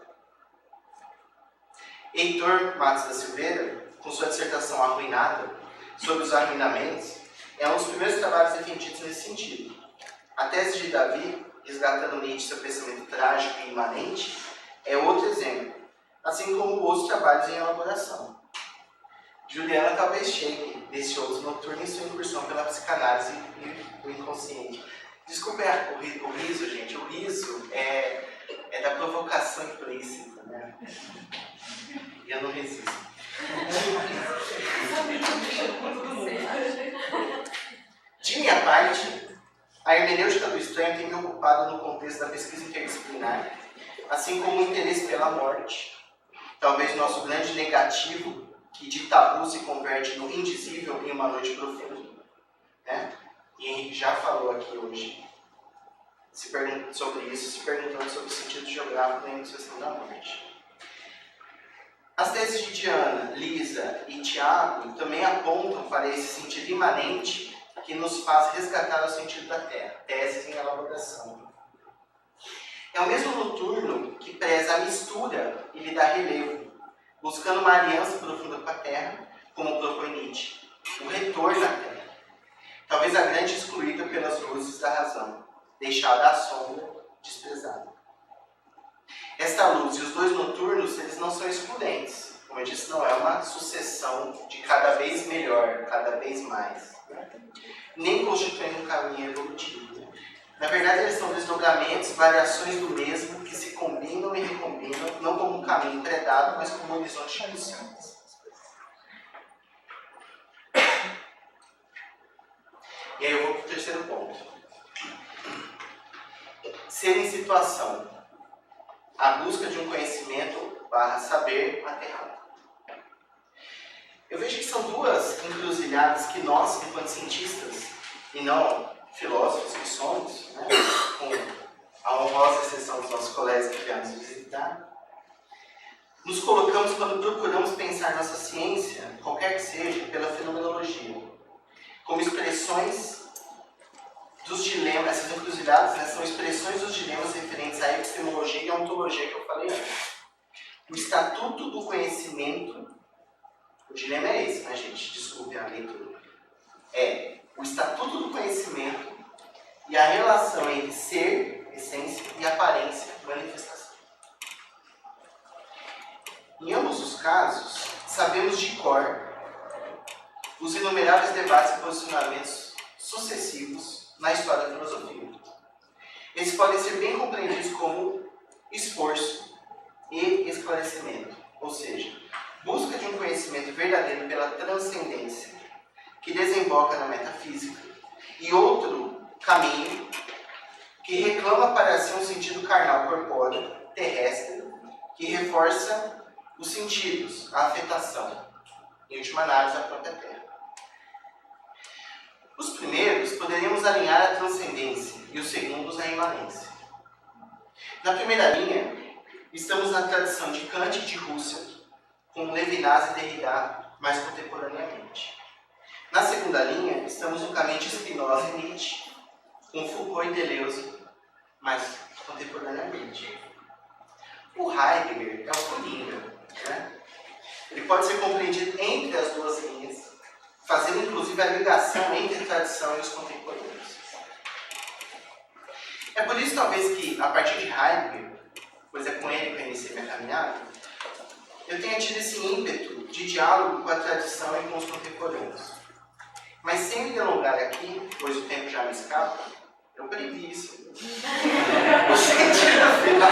Speaker 1: Heitor Matos da Silveira, com sua dissertação arruinada sobre os arruinamentos, é um dos primeiros trabalhos defendidos nesse sentido. A tese de Davi, resgatando Nietzsche seu pensamento trágico e imanente, é outro exemplo, assim como outros trabalhos em elaboração. Juliana talvez chegue desse outro noturno em sua incursão pela psicanálise e o inconsciente. Desculpem o riso, gente. O riso é da provocação implícita, né? E eu não resisto. De minha parte, a hermenêutica do estranho tem me ocupado no contexto da pesquisa interdisciplinar, assim como o interesse pela morte, talvez nosso grande negativo, que de tabu se converte no indizível em uma noite profunda, né? E Henrique já falou aqui hoje sobre isso, se perguntando sobre o sentido geográfico da enunciação da morte. As teses de Diana, Lisa e Tiago também apontam para esse sentido imanente que nos faz resgatar o sentido da Terra, teses em elaboração. É o mesmo noturno que preza a mistura e lhe dá relevo, buscando uma aliança profunda com a Terra, como propõe Nietzsche, o retorno à Terra, talvez a grande excluída pelas luzes da razão, deixada à sombra, desprezada. Esta luz e os dois noturnos, eles não são excludentes. Como eu disse, não é uma sucessão de cada vez melhor, cada vez mais. Nem constituem um caminho evolutivo. Na verdade, eles são desdobramentos, variações do mesmo, que se combinam e recombinam, não como um caminho predado, mas como um horizonte de missões. E aí eu vou para o terceiro ponto. Ser em situação. A busca de um conhecimento / saber aterrado. Eu vejo que são duas encruzilhadas que nós, enquanto cientistas, e não filósofos que somos, né, com a honrosa exceção dos nossos colegas que viemos visitar, nos colocamos quando procuramos pensar nossa ciência, qualquer que seja, pela fenomenologia, como expressões dos dilemas. Essas encruzilhadas, né, são expressões dos dilemas referentes à epistemologia e à ontologia que eu falei antes. O estatuto do conhecimento, o dilema é esse, né, gente? Desculpe a leitura. É o estatuto do conhecimento e a relação entre ser, essência, e aparência, manifestação. Em ambos os casos, sabemos de cor os inumeráveis debates e posicionamentos sucessivos na história da filosofia. Eles podem ser bem compreendidos como esforço e esclarecimento, ou seja, busca de um conhecimento verdadeiro pela transcendência, que desemboca na metafísica, E outro caminho que reclama para si um sentido carnal corpóreo, terrestre, que reforça os sentidos, a afetação, em última análise, a própria Terra. Os primeiros poderíamos alinhar a transcendência e os segundos a imanência. Na primeira linha, estamos na tradição de Kant e de Husserl, com Levinas e Derrida mais contemporaneamente. Na segunda linha, estamos no caminho de Spinoza e Nietzsche, com Foucault e Deleuze mais contemporaneamente. O Heidegger é o Coringa, né? Ele pode ser compreendido entre as duas linhas, fazendo inclusive a ligação entre a tradição e os contemporâneos. É por isso, talvez, que a partir de Heidegger, pois é com ele que eu iniciei minha caminhada, eu tenha tido esse ímpeto de diálogo com a tradição e com os contemporâneos. Mas sem me delongar aqui, pois o tempo já me escapa, eu previ isso. O sentido final...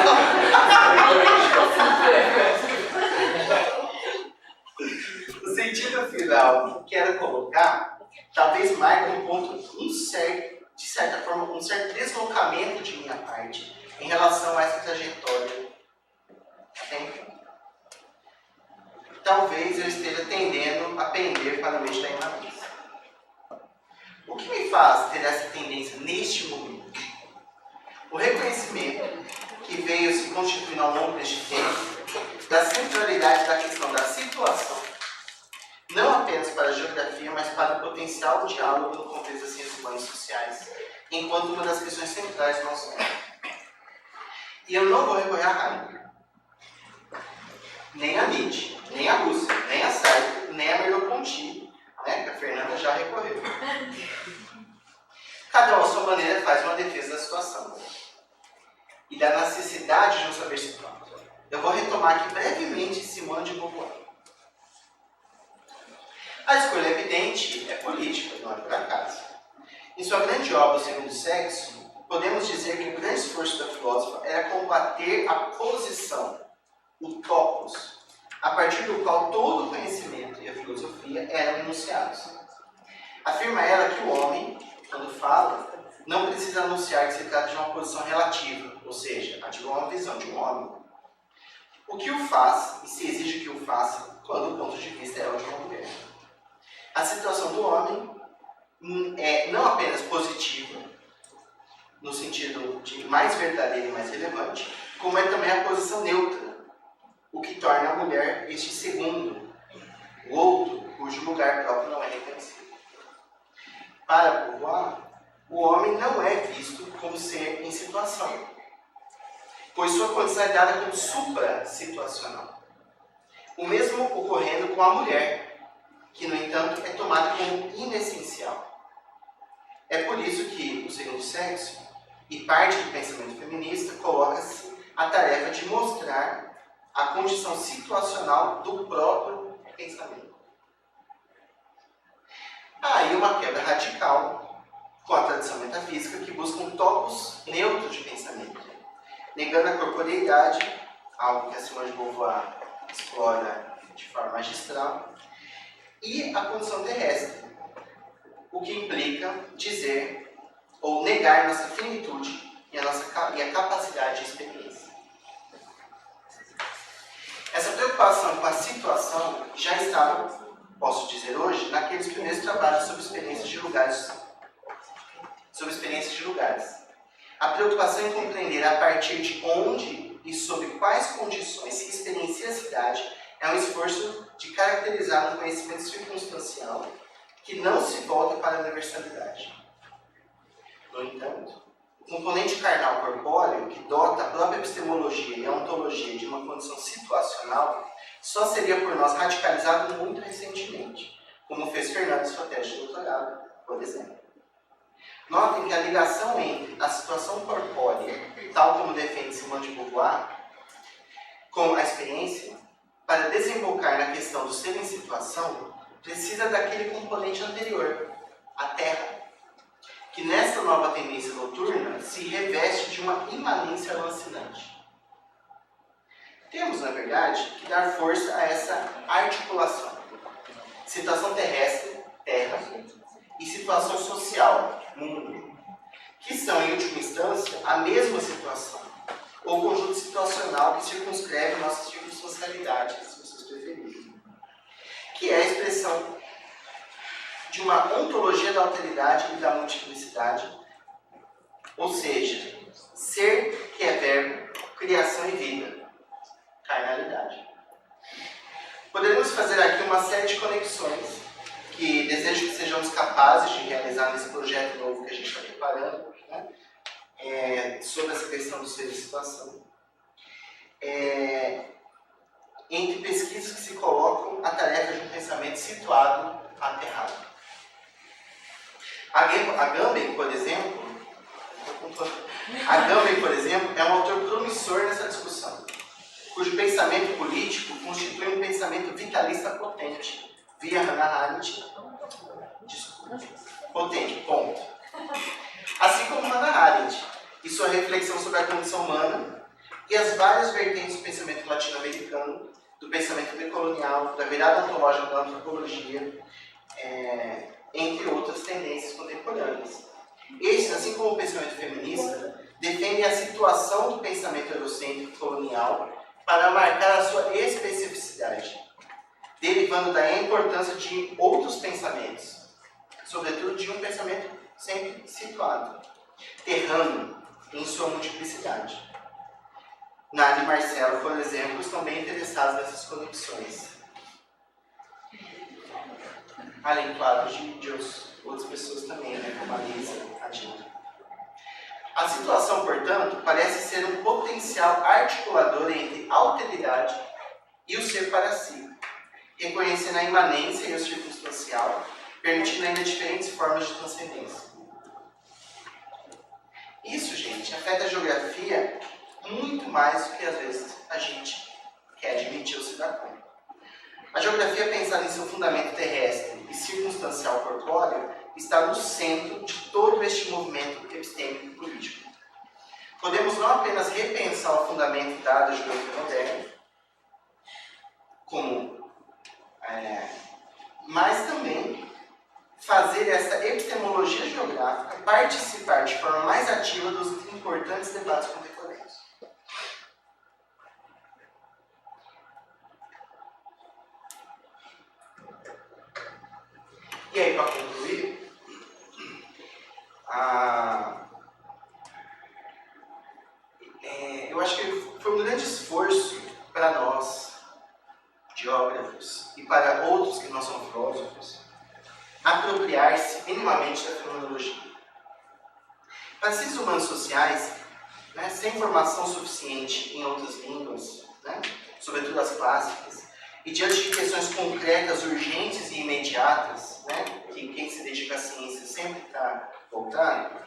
Speaker 1: O sentido final que quero colocar, talvez marque um ponto, de certa forma, um certo deslocamento de minha parte em relação a essa trajetória até então. Talvez eu esteja tendendo a pender para o eixo da imanência. O que me faz ter essa tendência neste momento? O reconhecimento que veio se constituindo ao longo deste tempo da centralidade da questão da situação, não apenas para a geografia, mas para o potencial do diálogo no contexto das ciências humanas e sociais, enquanto uma das questões centrais do nosso tempo. E eu não vou recorrer a Heidegger, nem a Nietzsche, nem a Husserl, nem a Sartre, nem a Merleau-Ponty, né, que a Fernanda já recorreu. Cada um, à sua maneira, faz uma defesa da situação e da necessidade de um saber situado. Eu vou retomar aqui brevemente Simone de Beauvoir. A escolha evidente é política, não é por acaso. Em sua grande obra, O Segundo Sexo, podemos dizer que o grande esforço da filósofa era combater a posição, o topos, a partir do qual todo o conhecimento e a filosofia eram enunciados. Afirma ela que o homem, quando fala, não precisa anunciar que se trata de uma posição relativa, ou seja, a de uma visão de um homem. O que o faz, e se exige que o faça, quando o ponto de vista é o de uma mulher. A situação do homem é não apenas positiva, no sentido de mais verdadeira e mais relevante, como é também a posição neutra, o que torna a mulher este segundo, o outro, cujo lugar próprio não é reconhecido. Para Beauvoir, o homem não é visto como ser em situação, pois sua condição é dada como supra-situacional. O mesmo ocorrendo com a mulher, que, no entanto, é tomada como inessencial. É por isso que o Segundo Sexo, e parte do pensamento feminista, coloca-se a tarefa de mostrar a condição situacional do próprio pensamento. Há aí uma quebra radical com a tradição metafísica que busca um topos neutro de pensamento, negando a corporeidade, algo que a Simone de Beauvoir explora de forma magistral, e a condição terrestre, o que implica dizer ou negar nossa finitude e a capacidade de experiência. Essa preocupação com a situação já estava, posso dizer hoje, naqueles primeiros trabalhos sobre experiências de lugares. A preocupação em compreender a partir de onde e sob quais condições se experiencia a cidade é um esforço de caracterizar um conhecimento circunstancial que não se volta para a universalidade. No entanto, o componente carnal corpóreo, que dota a própria epistemologia e a ontologia de uma condição situacional, só seria por nós radicalizado muito recentemente, como fez Fernando em sua tese de doutorado, por exemplo. Notem que a ligação entre a situação corpórea, tal como defende Simone de Beauvoir, com a experiência, para desembocar na questão do ser em situação, precisa daquele componente anterior, a Terra, que nessa nova tendência noturna se reveste de uma imanência lancinante. Temos, na verdade, que dar força a essa articulação. Situação terrestre, terra, e situação social, mundo, que são, em última instância, a mesma situação, ou conjunto situacional que circunscreve nossas circunstancialidades, se vocês preferirem, que é a expressão de uma ontologia da alteridade e da multiplicidade, ou seja, ser que é verbo, criação e vida, carnalidade. Poderíamos fazer aqui uma série de conexões que desejo que sejamos capazes de realizar nesse projeto novo que a gente está preparando, né? Sobre essa questão do ser e situação. Entre pesquisas que se colocam a tarefa de um pensamento situado aterrado. A Agamben, por exemplo, é um autor promissor nessa discussão, cujo pensamento político constitui um pensamento vitalista potente, via Hannah Arendt, potente, ponto. Assim como Hannah Arendt e sua reflexão sobre a condição humana e as várias vertentes do pensamento latino-americano, do pensamento decolonial, da virada ontológica da antropologia, entre outras tendências contemporâneas. Estes, assim como o pensamento feminista, defendem a situação do pensamento eurocêntrico colonial para marcar a sua especificidade, derivando daí a importância de outros pensamentos, sobretudo de um pensamento sempre situado, terrâneo em sua multiplicidade. Nádia e Marcelo, por exemplo, estão bem interessados nessas conexões. Além, claro, de outras pessoas também, né, como a Lisa, a Dina. A situação, portanto, parece ser um potencial articulador entre a alteridade e o ser para si, reconhecendo a imanência e o circunstancial, permitindo ainda diferentes formas de transcendência. Isso, gente, afeta a geografia muito mais do que às vezes a gente quer admitir ou se dar conta. A geografia, pensada em seu fundamento terrestre e circunstancial corpóreo, está no centro de todo este movimento epistêmico e político. Podemos não apenas repensar o fundamento dado à geografia moderna, mas também fazer essa epistemologia geográfica participar de forma mais ativa dos importantes debates contemporâneos. E aí, para concluir, eu acho que foi um grande esforço para nós, geógrafos, e para outros que não são filósofos, apropriar-se minimamente da fenomenologia. Para ciências humanas sociais, né, sem formação suficiente em outras línguas, né, sobretudo as clássicas, e diante de questões concretas, urgentes e imediatas, né, que quem se dedica à ciência sempre está voltando,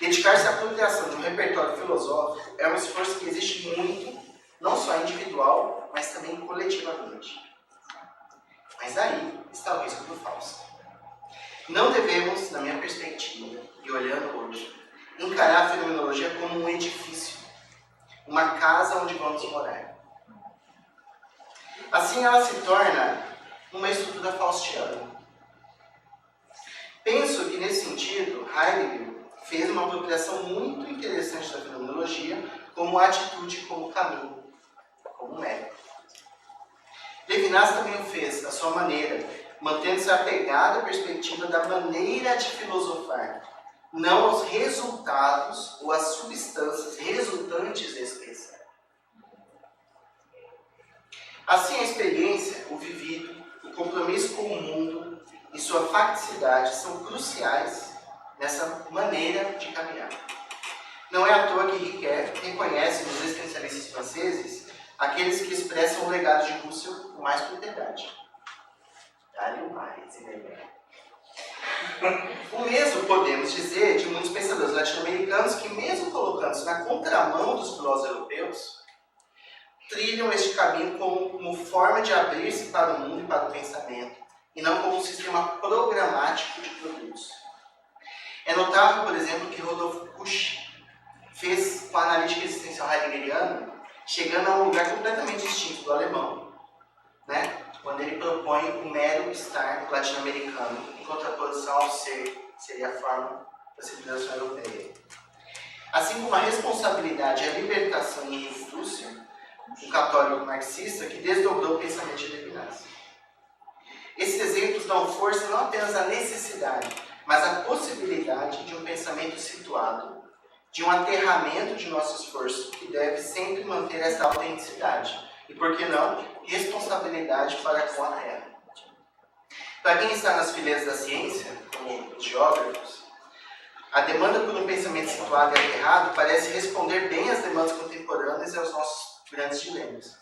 Speaker 1: dedicar-se à apropriação de um repertório filosófico é um esforço que existe muito, não só individual, mas também coletivamente. Mas aí está o risco do Fausto. Não devemos, na minha perspectiva, e olhando hoje, encarar a fenomenologia como um edifício, uma casa onde vamos morar. Assim ela se torna uma estrutura faustiana. Penso que, nesse sentido, Heidegger fez uma apropriação muito interessante da fenomenologia como atitude, como caminho, como método. Levinas também o fez, à sua maneira, mantendo-se apegado à perspectiva da maneira de filosofar, não aos resultados ou às substâncias resultantes desse pensar. Assim, a experiência, o vivido, o compromisso com o mundo e sua facticidade são cruciais nessa maneira de caminhar. Não é à toa que Ricoeur reconhece nos existencialistas franceses aqueles que expressam o legado de Russell com mais propriedade. Dá-lhe o mais, O mesmo podemos dizer de muitos pensadores latino-americanos que, mesmo colocando-se na contramão dos filósofos europeus, trilham este caminho como forma de abrir-se para o mundo e para o pensamento, e não como um sistema programático de produtos. É notável, por exemplo, que Rodolfo Kusch fez com a analítica existencial heideggeriana, chegando a um lugar completamente distinto do alemão, né? Quando ele propõe o mero estar latino-americano, em contraposição ao ser, seria a forma da civilização europeia. Assim como a responsabilidade e a libertação em Rússia, um católico marxista que desdobrou o pensamento de Levinas. Esses exemplos dão força não apenas à necessidade, mas à possibilidade de um pensamento situado, de um aterramento de nosso esforço, que deve sempre manter essa autenticidade. E, por que não, responsabilidade para com a Terra. Para quem está nas fileiras da ciência, como os geógrafos, a demanda por um pensamento situado e aterrado parece responder bem às demandas contemporâneas e aos nossos grandes dilemas.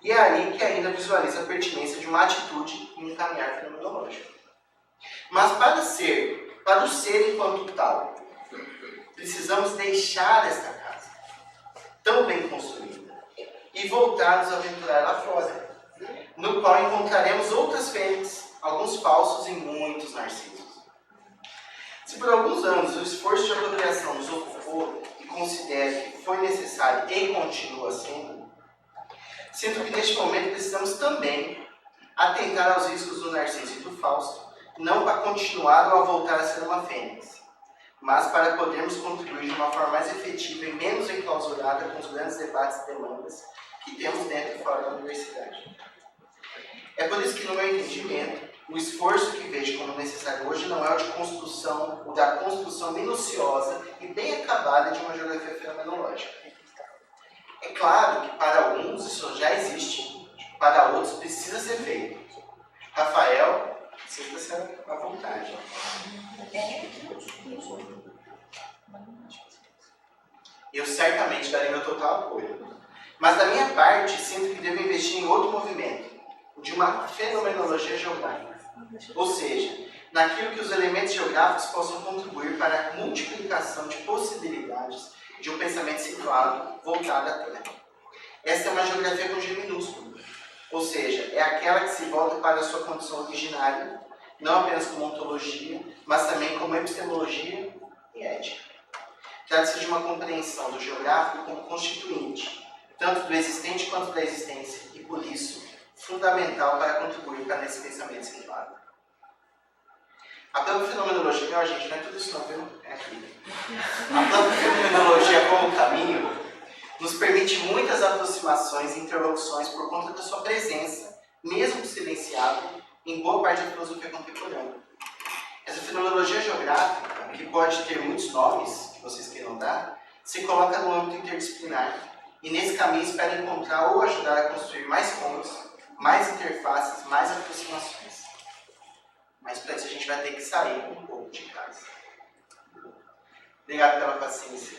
Speaker 1: E é aí que ainda visualiza a pertinência de uma atitude em um caminhar fenomenológico. Mas para o ser enquanto tal, precisamos deixar esta casa, tão bem construída, e voltar a nos aventurar lá fora, no qual encontraremos outras fênix, alguns falsos e muitos narcisos. Se por alguns anos o esforço de apropriação nos ocupou e considero que foi necessário e continua sendo, sinto que neste momento precisamos também atentar aos riscos do Narciso e do Fausto, não para continuar ou a voltar a ser uma fênix, mas para podermos contribuir de uma forma mais efetiva e menos enclausurada com os grandes debates e demandas que temos dentro e fora da universidade. É por isso que, no meu entendimento, o esforço que vejo como necessário hoje não é o da construção minuciosa e bem acabada de uma geografia fenomenológica. É claro que para alguns isso já existe, para outros precisa ser feito. Rafael, sinta-se à vontade. Eu certamente darei meu total apoio. Mas da minha parte, sinto que devo investir em outro movimento, o de uma fenomenologia geográfica. Ou seja, naquilo que os elementos geográficos possam contribuir para a multiplicação de possibilidades de um pensamento situado, voltado à Terra. Essa é uma geografia com G minúsculo, ou seja, é aquela que se volta para a sua condição originária, não apenas como ontologia, mas também como epistemologia e ética. Trata-se de uma compreensão do geográfico como constituinte, tanto do existente quanto da existência, e por isso, fundamental para contribuir para esse pensamento situado. A própria fenomenologia, gente, não é tudo isso não, viu? É aqui. A própria fenomenologia como caminho nos permite muitas aproximações e interlocuções por conta da sua presença, mesmo silenciada, em boa parte da filosofia contemporânea. Essa fenomenologia geográfica, que pode ter muitos nomes que vocês queiram dar, se coloca no âmbito interdisciplinar e nesse caminho espera encontrar ou ajudar a construir mais pontos, mais interfaces, mais aproximações. Mas para isso a gente vai ter que sair um pouco de casa. Obrigado pela paciência.